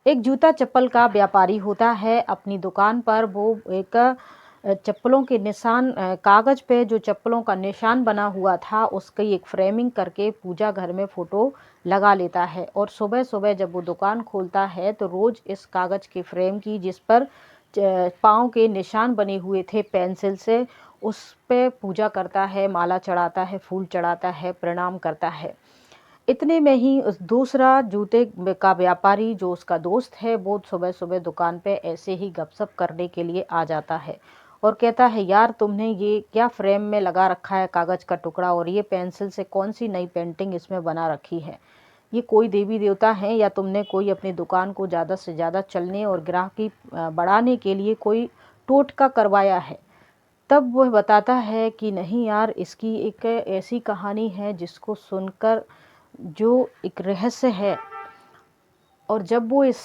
एक जूता चप्पल का व्यापारी होता है। अपनी दुकान पर वो एक चप्पलों के निशान, कागज पे जो चप्पलों का निशान बना हुआ था उसकी एक फ्रेमिंग करके पूजा घर में फोटो लगा लेता है। और सुबह सुबह जब वो दुकान खोलता है तो रोज इस कागज के फ्रेम की, जिस पर पाँव के निशान बने हुए थे पेंसिल से, उस पे पूजा करता है, माला चढ़ाता है, फूल चढ़ाता है, प्रणाम करता है। इतने में ही उस दूसरा जूते का व्यापारी जो उसका दोस्त है, वो सुबह सुबह दुकान पे ऐसे ही गपशप करने के लिए आ जाता है और कहता है, यार तुमने ये क्या फ्रेम में लगा रखा है कागज का टुकड़ा, और ये पेंसिल से कौन सी नई पेंटिंग इसमें बना रखी है? ये कोई देवी देवता है या तुमने कोई अपनी दुकान को ज़्यादा से ज़्यादा चलने और ग्राहकी बढ़ाने के लिए कोई टोटका करवाया है? तब वह बताता है कि नहीं यार, इसकी एक ऐसी कहानी है जिसको सुनकर जो एक रहस्य है। और जब वो इस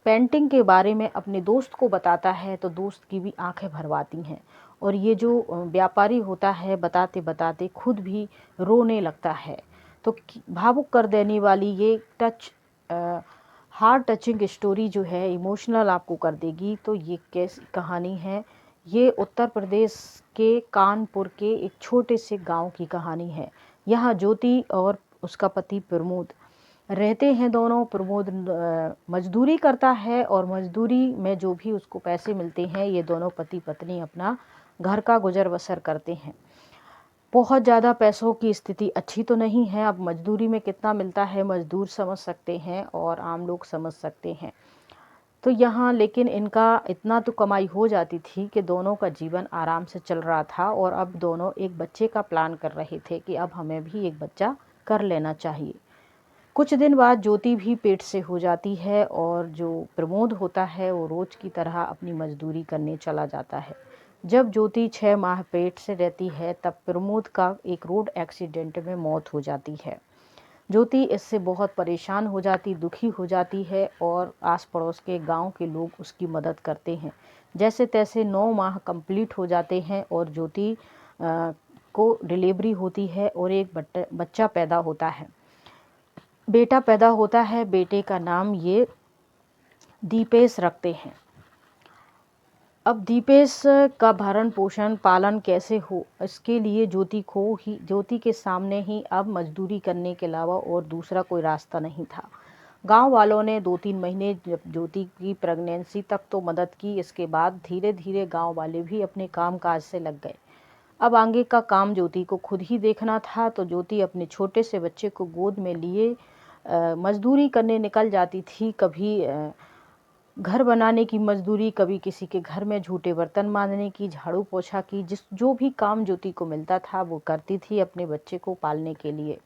पेंटिंग के बारे में अपने दोस्त को बताता है तो दोस्त की भी आंखें भरवाती हैं। और ये जो व्यापारी होता है, बताते बताते खुद भी रोने लगता है। तो भावुक कर देने वाली ये हार्ट टचिंग स्टोरी जो है, इमोशनल आपको कर देगी। तो ये कैसी कहानी है? ये उत्तर प्रदेश के कानपुर के एक छोटे से गांव की कहानी है। यहाँ ज्योति और उसका पति प्रमोद रहते हैं। दोनों, प्रमोद मजदूरी करता है और मजदूरी में जो भी उसको पैसे मिलते हैं, ये दोनों पति पत्नी अपना घर का गुजर बसर करते हैं। बहुत ज़्यादा पैसों की स्थिति अच्छी तो नहीं है। अब मजदूरी में कितना मिलता है मजदूर समझ सकते हैं और आम लोग समझ सकते हैं। तो यहाँ लेकिन इनका इतना तो कमाई हो जाती थी कि दोनों का जीवन आराम से चल रहा था। और अब दोनों एक बच्चे का प्लान कर रहे थे कि अब हमें भी एक बच्चा कर लेना चाहिए। कुछ दिन बाद ज्योति भी पेट से हो जाती है और जो प्रमोद होता है वो रोज की तरह अपनी मजदूरी करने चला जाता है। जब ज्योति 6 माह पेट से रहती है तब प्रमोद का एक रोड एक्सीडेंट में मौत हो जाती है। ज्योति इससे बहुत परेशान हो जाती, दुखी हो जाती है और आस पड़ोस के गांव के लोग उसकी मदद करते हैं। जैसे तैसे 9 माह कंप्लीट हो जाते हैं और ज्योति को डिलीवरी होती है और एक बच्चा पैदा होता है। बेटा पैदा होता है। बेटे का नाम ये दीपेश रखते हैं। अब दीपेश का भरण पोषण पालन कैसे हो, इसके लिए ज्योति के सामने ही अब मजदूरी करने के अलावा और दूसरा कोई रास्ता नहीं था। गांव वालों ने 2-3 महीने जब ज्योति की प्रेगनेंसी तक तो मदद की। इसके बाद धीरे धीरे गांव वाले भी अपने काम काज से लग गए। अब आगे का काम ज्योति को खुद ही देखना था। तो ज्योति अपने छोटे से बच्चे को गोद में लिए मजदूरी करने निकल जाती थी। कभी घर बनाने की मजदूरी, कभी किसी के घर में झूठे बर्तन मांजने की, झाड़ू पोछा की, जो भी काम ज्योति को मिलता था वो करती थी अपने बच्चे को पालने के लिए।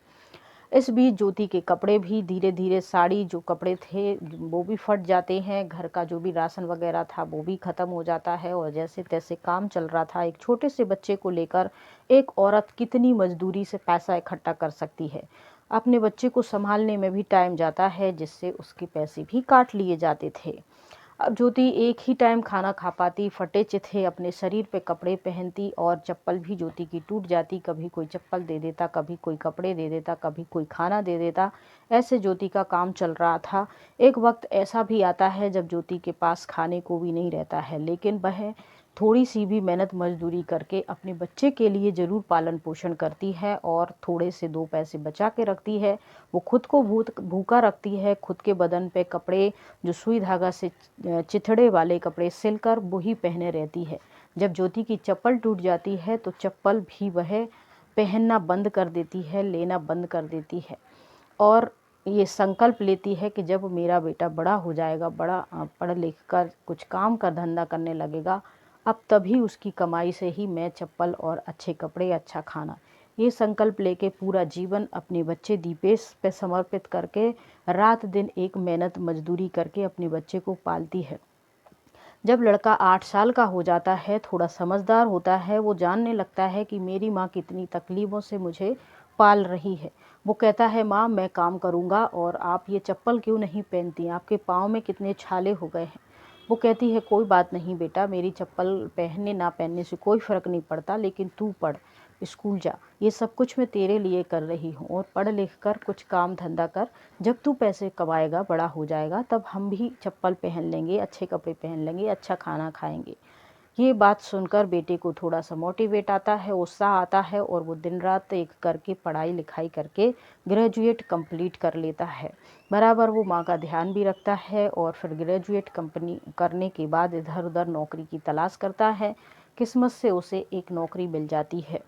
इस बीच ज्योति के कपड़े भी धीरे धीरे, साड़ी जो कपड़े थे वो भी फट जाते हैं, घर का जो भी राशन वगैरह था वो भी ख़त्म हो जाता है। और जैसे तैसे काम चल रहा था। एक छोटे से बच्चे को लेकर एक औरत कितनी मजदूरी से पैसा इकट्ठा कर सकती है? अपने बच्चे को संभालने में भी टाइम जाता है, जिससे उसके पैसे भी काट लिए जाते थे। अब ज्योति एक ही टाइम खाना खा पाती, फटे चिथे अपने शरीर पे कपड़े पहनती और चप्पल भी ज्योति की टूट जाती। कभी कोई चप्पल दे देता, कभी कोई कपड़े दे देता, कभी कोई खाना दे देता। ऐसे ज्योति का काम चल रहा था। एक वक्त ऐसा भी आता है जब ज्योति के पास खाने को भी नहीं रहता है, लेकिन वह थोड़ी सी भी मेहनत मजदूरी करके अपने बच्चे के लिए ज़रूर पालन पोषण करती है और थोड़े से 2 पैसे बचा के रखती है। वो खुद को भूखा रखती है। खुद के बदन पे कपड़े जो सुई धागा से चिथड़े वाले कपड़े सिलकर वही पहने रहती है। जब ज्योति की चप्पल टूट जाती है तो चप्पल भी वह पहनना बंद कर देती है, लेना बंद कर देती है। और ये संकल्प लेती है कि जब मेरा बेटा बड़ा हो जाएगा, बड़ा पढ़ लिख कर कुछ काम का धंधा करने लगेगा, अब तभी उसकी कमाई से ही मैं चप्पल और अच्छे कपड़े, अच्छा खाना, ये संकल्प लेके पूरा जीवन अपने बच्चे दीपेश पे समर्पित करके रात दिन एक मेहनत मजदूरी करके अपने बच्चे को पालती है। जब लड़का 8 साल का हो जाता है, थोड़ा समझदार होता है, वो जानने लगता है कि मेरी माँ कितनी तकलीफ़ों से मुझे पाल रही है। वो कहता है, माँ मैं काम करूँगा और आप ये चप्पल क्यों नहीं पहनती? आपके पाँव में कितने छाले हो गए हैं। वो कहती है, कोई बात नहीं बेटा, मेरी चप्पल पहनने ना पहनने से कोई फ़र्क नहीं पड़ता, लेकिन तू पढ़। स्कूल जा, ये सब कुछ मैं तेरे लिए कर रही हूँ, और पढ़ लिख कर कुछ काम धंधा कर, जब तू पैसे कमाएगा, बड़ा हो जाएगा, तब हम भी चप्पल पहन लेंगे, अच्छे कपड़े पहन लेंगे, अच्छा खाना खाएंगे। ये बात सुनकर बेटे को थोड़ा सा मोटिवेट आता है, उत्साह आता है, और वो दिन रात एक करके पढ़ाई लिखाई करके ग्रेजुएट कंप्लीट कर लेता है। बराबर वो माँ का ध्यान भी रखता है, और फिर ग्रेजुएट कंपनी करने के बाद इधर उधर नौकरी की तलाश करता है। किस्मत से उसे एक नौकरी मिल जाती है,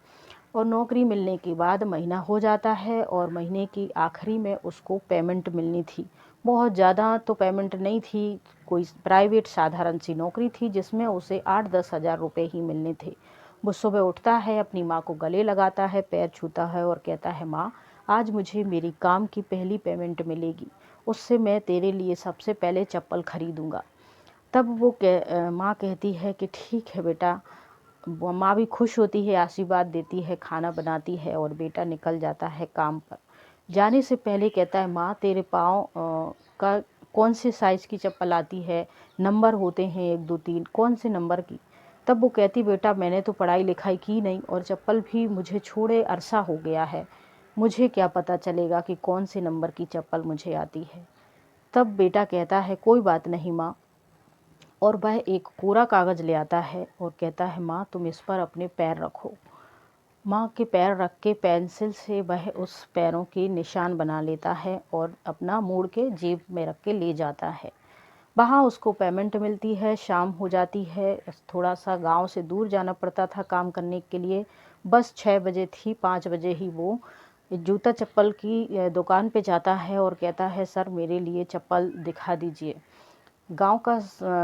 और नौकरी मिलने के बाद महीना हो जाता है, और महीने की आखिरी में उसको पेमेंट मिलनी थी। बहुत ज़्यादा तो पेमेंट नहीं थी, कोई प्राइवेट साधारण सी नौकरी थी जिसमें उसे 8-10 हज़ार रुपये ही मिलने थे। वो सुबह उठता है, अपनी माँ को गले लगाता है, पैर छूता है और कहता है, माँ, आज मुझे मेरी काम की पहली पेमेंट मिलेगी, उससे मैं तेरे लिए सबसे पहले चप्पल खरीदूँगा। तब वो माँ कहती है कि ठीक है बेटा। वो माँ भी खुश होती है, आशीर्वाद देती है, खाना बनाती है, और बेटा निकल जाता है काम पर। जाने से पहले कहता है, माँ, तेरे पाँव का कौन से साइज़ की चप्पल आती है, नंबर होते हैं 1 2 3, कौन से नंबर की? तब वो कहती, बेटा मैंने तो पढ़ाई लिखाई की नहीं, और चप्पल भी मुझे छोड़े अरसा हो गया है, मुझे क्या पता चलेगा कि कौन से नंबर की चप्पल मुझे आती है। तब बेटा कहता है, कोई बात नहीं माँ, और वह एक कोरा कागज़ ले आता है और कहता है, माँ तुम इस पर अपने पैर रखो। माँ के पैर रख के पेंसिल से वह उस पैरों के निशान बना लेता है, और अपना मोड़ के जेब में रख के ले जाता है। वहाँ उसको पेमेंट मिलती है, शाम हो जाती है, थोड़ा सा गांव से दूर जाना पड़ता था काम करने के लिए। बस 6 बजे थी, 5 बजे ही वो जूता चप्पल की दुकान पे जाता है और कहता है, सर मेरे लिए चप्पल दिखा दीजिए। गांव का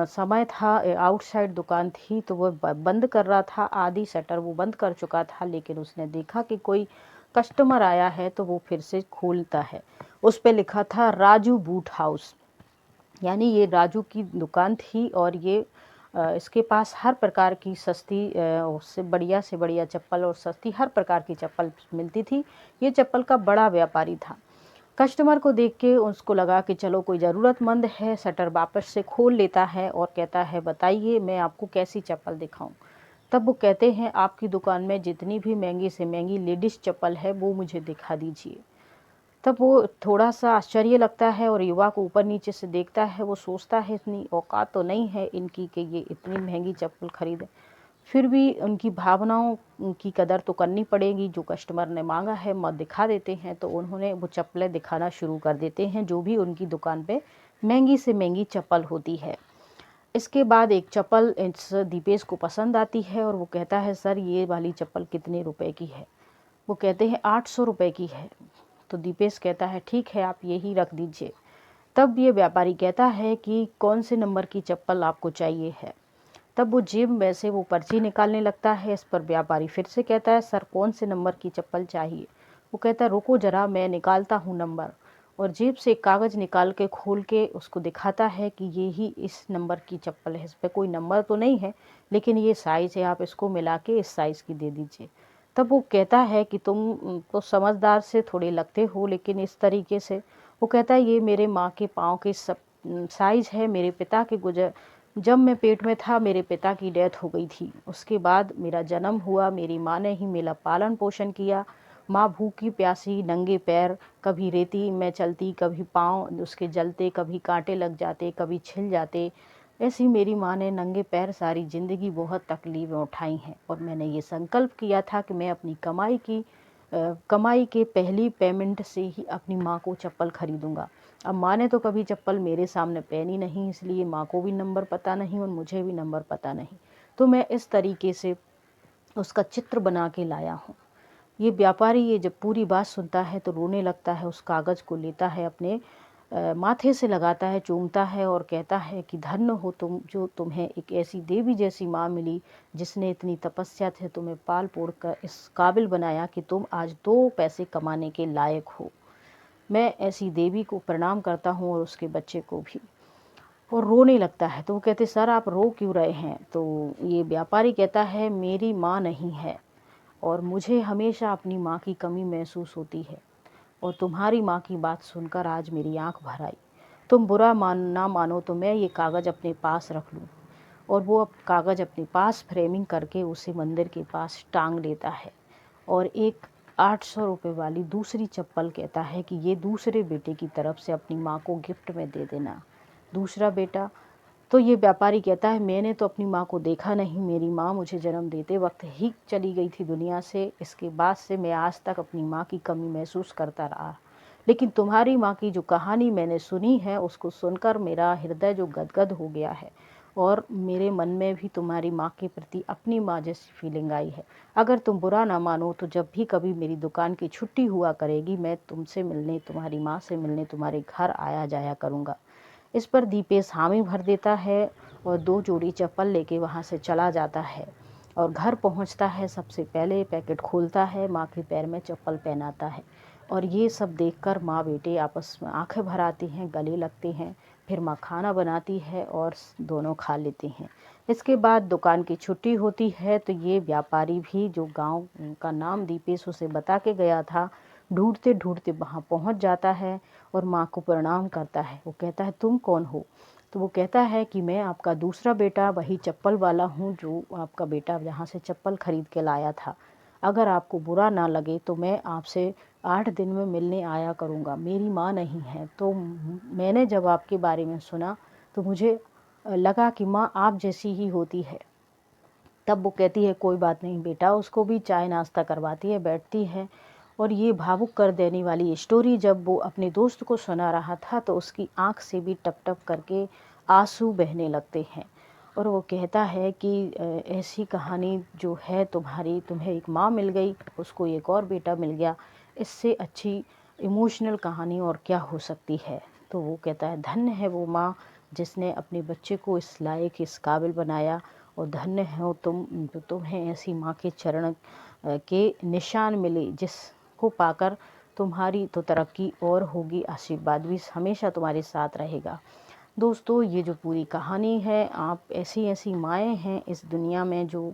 समय था, आउटसाइड दुकान थी, तो वो बंद कर रहा था, आधी शटर वो बंद कर चुका था, लेकिन उसने देखा कि कोई कस्टमर आया है, तो वो फिर से खोलता है। उस पे लिखा था राजू बूट हाउस, यानी ये राजू की दुकान थी, और ये इसके पास हर प्रकार की सस्ती उससे बढ़िया से बढ़िया चप्पल और सस्ती हर प्रकार की चप्पल मिलती थी। ये चप्पल का बड़ा व्यापारी था। कस्टमर को देख के उसको लगा कि चलो कोई ज़रूरतमंद है, शटर वापस से खोल लेता है और कहता है, बताइए मैं आपको कैसी चप्पल दिखाऊं। तब वो कहते हैं, आपकी दुकान में जितनी भी महंगी से महंगी लेडीज़ चप्पल है वो मुझे दिखा दीजिए। तब वो थोड़ा सा आश्चर्य लगता है, और युवा को ऊपर नीचे से देखता है। वो सोचता है, इतनी औकात तो नहीं है इनकी कि ये इतनी महंगी चप्पल खरीदें, फिर भी उनकी भावनाओं की कदर तो करनी पड़ेगी। जो कस्टमर ने मांगा है मत दिखा देते हैं, तो उन्होंने वो चप्पलें दिखाना शुरू कर देते हैं, जो भी उनकी दुकान पे महंगी से महंगी चप्पल होती है। इसके बाद एक चप्पल इस दीपेश को पसंद आती है, और वो कहता है, सर ये वाली चप्पल कितने रुपए की है? वो कहते हैं 800 रुपये की है। तो दीपेश कहता है, ठीक है आप यही रख दीजिए। तब ये व्यापारी कहता है कि कौन से नंबर की चप्पल आपको चाहिए है? तब वो जेब में से वो पर्ची निकालने लगता है। इस पर व्यापारी फिर से कहता है, सर कौन से नंबर की चप्पल चाहिए? वो कहता है, रुको ज़रा मैं निकालता हूँ नंबर, और जेब से एक कागज़ निकाल के खोल के उसको दिखाता है कि ये ही इस नंबर की चप्पल है। इस पर कोई नंबर तो नहीं है, लेकिन ये साइज़ है, आप इसको मिला के इस साइज़ की दे दीजिए। तब वो कहता है कि तुम तो समझदार से थोड़े लगते हो, लेकिन इस तरीके से। वो कहता है, ये मेरे माँ के पाँव के सब साइज़ है। मेरे पिता के जब मैं पेट में था मेरे पिता की डेथ हो गई थी। उसके बाद मेरा जन्म हुआ, मेरी माँ ने ही मेरा पालन पोषण किया। माँ भूखी प्यासी नंगे पैर, कभी रेती में चलती, कभी पाँव उसके जलते, कभी कांटे लग जाते, कभी छिल जाते। ऐसी मेरी माँ ने नंगे पैर सारी ज़िंदगी बहुत तकलीफ़ें उठाई हैं, और मैंने ये संकल्प किया था कि मैं अपनी कमाई के पहली पेमेंट से ही अपनी माँ को चप्पल खरीदूँगा। अब माँ ने तो कभी चप्पल मेरे सामने पहनी नहीं, इसलिए माँ को भी नंबर पता नहीं और मुझे भी नंबर पता नहीं। तो मैं इस तरीके से उसका चित्र बना के लाया हूँ। ये व्यापारी ये जब पूरी बात सुनता है तो रोने लगता है, उस कागज़ को लेता है, अपने माथे से लगाता है, चूमता है, और कहता है कि धन्य हो तुम, जो तुम्हें एक ऐसी देवी जैसी माँ मिली, जिसने इतनी तपस्या से तुम्हें पाल पोड़ कर इस काबिल बनाया कि तुम आज 2 पैसे कमाने के लायक हो। मैं ऐसी देवी को प्रणाम करता हूँ, और उसके बच्चे को भी। और रोने लगता है। तो वो कहते, सर आप रो क्यों रहे हैं? तो ये व्यापारी कहता है, मेरी माँ नहीं है, और मुझे हमेशा अपनी माँ की कमी महसूस होती है, और तुम्हारी माँ की बात सुनकर आज मेरी आँख भर आई। तुम बुरा ना मानो तो मैं ये कागज़ अपने पास रख लूँ। और वो कागज़ अपने पास फ्रेमिंग करके उसे मंदिर के पास टांग लेता है, और एक 800 रुपये वाली दूसरी चप्पल कहता है कि ये दूसरे बेटे की तरफ से अपनी माँ को गिफ्ट में दे देना। दूसरा बेटा, तो ये व्यापारी कहता है मैंने तो अपनी माँ को देखा नहीं, मेरी माँ मुझे जन्म देते वक्त ही चली गई थी दुनिया से, इसके बाद से मैं आज तक अपनी माँ की कमी महसूस करता रहा। लेकिन तुम्हारी माँ की जो कहानी मैंने सुनी है उसको सुनकर मेरा हृदय जो गदगद हो गया है और मेरे मन में भी तुम्हारी माँ के प्रति अपनी माँ जैसी फीलिंग आई है। अगर तुम बुरा ना मानो तो जब भी कभी मेरी दुकान की छुट्टी हुआ करेगी मैं तुमसे मिलने, तुम्हारी माँ से मिलने तुम्हारे घर आया जाया करूँगा। इस पर दीपेश हामी भर देता है और 2 जोड़ी चप्पल लेके वहाँ से चला जाता है और घर पहुँचता है। सबसे पहले पैकेट खोलता है, माँ के पैर में चप्पल पहनाता है और ये सब देखकर माँ बेटे आपस में आंखें भर आती हैं, गले लगते हैं। फिर माँ खाना बनाती है और दोनों खा लेते हैं। इसके बाद दुकान की छुट्टी होती है तो ये व्यापारी भी, जो गांव का नाम दीपेश उसे बता के गया था, ढूंढते ढूंढते वहाँ पहुँच जाता है और माँ को प्रणाम करता है। वो कहता है तुम कौन हो? तो वो कहता है कि मैं आपका दूसरा बेटा, वही चप्पल वाला हूँ जो आपका बेटा यहाँ से चप्पल खरीद के लाया था। अगर आपको बुरा ना लगे तो मैं आपसे 8 दिन में मिलने आया करूँगा। मेरी माँ नहीं है तो मैंने जब आपके बारे में सुना तो मुझे लगा कि माँ आप जैसी ही होती है। तब वो कहती है कोई बात नहीं बेटा, उसको भी चाय नाश्ता करवाती है, बैठती है। और ये भावुक कर देने वाली स्टोरी जब वो अपने दोस्त को सुना रहा था तो उसकी आंख से भी टप टप करके आंसू बहने लगते हैं और वो कहता है कि ऐसी कहानी जो है तुम्हारी, तुम्हें एक माँ मिल गई, उसको एक और बेटा मिल गया, इससे अच्छी इमोशनल कहानी और क्या हो सकती है। तो वो कहता है धन्य है वो माँ जिसने अपने बच्चे को इस लायक, इस काबिल बनाया, और धन्य हो तुम जो तुम्हें ऐसी माँ के चरण के निशान मिले जिसको पाकर तुम्हारी तो तरक्की और होगी, आशीर्वाद भी हमेशा तुम्हारे साथ रहेगा। दोस्तों, ये जो पूरी कहानी है, आप ऐसी ऐसी माएँ हैं इस दुनिया में जो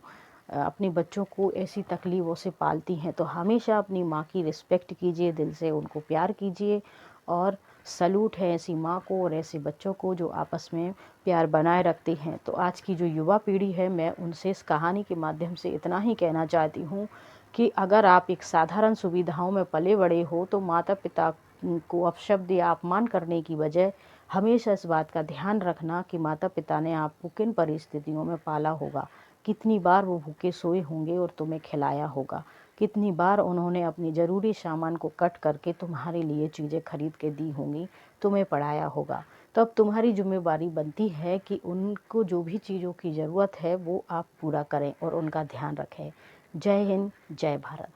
अपने बच्चों को ऐसी तकलीफ़ों से पालती हैं, तो हमेशा अपनी माँ की रिस्पेक्ट कीजिए, दिल से उनको प्यार कीजिए। और सैल्यूट है ऐसी माँ को और ऐसे बच्चों को जो आपस में प्यार बनाए रखते हैं। तो आज की जो युवा पीढ़ी है, मैं उनसे इस कहानी के माध्यम से इतना ही कहना चाहती हूँ कि अगर आप एक साधारण सुविधाओं में पले बड़े हो तो माता पिता को अपशब्द या अपमान करने की बजाय हमेशा इस बात का ध्यान रखना कि माता पिता ने आपको किन परिस्थितियों में पाला होगा, कितनी बार वो भूखे सोए होंगे और तुम्हें खिलाया होगा, कितनी बार उन्होंने अपनी ज़रूरी सामान को कट करके तुम्हारे लिए चीज़ें खरीद के दी होंगी, तुम्हें पढ़ाया होगा। तो अब तुम्हारी जिम्मेवारी बनती है कि उनको जो भी चीज़ों की ज़रूरत है वो आप पूरा करें और उनका ध्यान रखें। जय हिंद, जय भारत।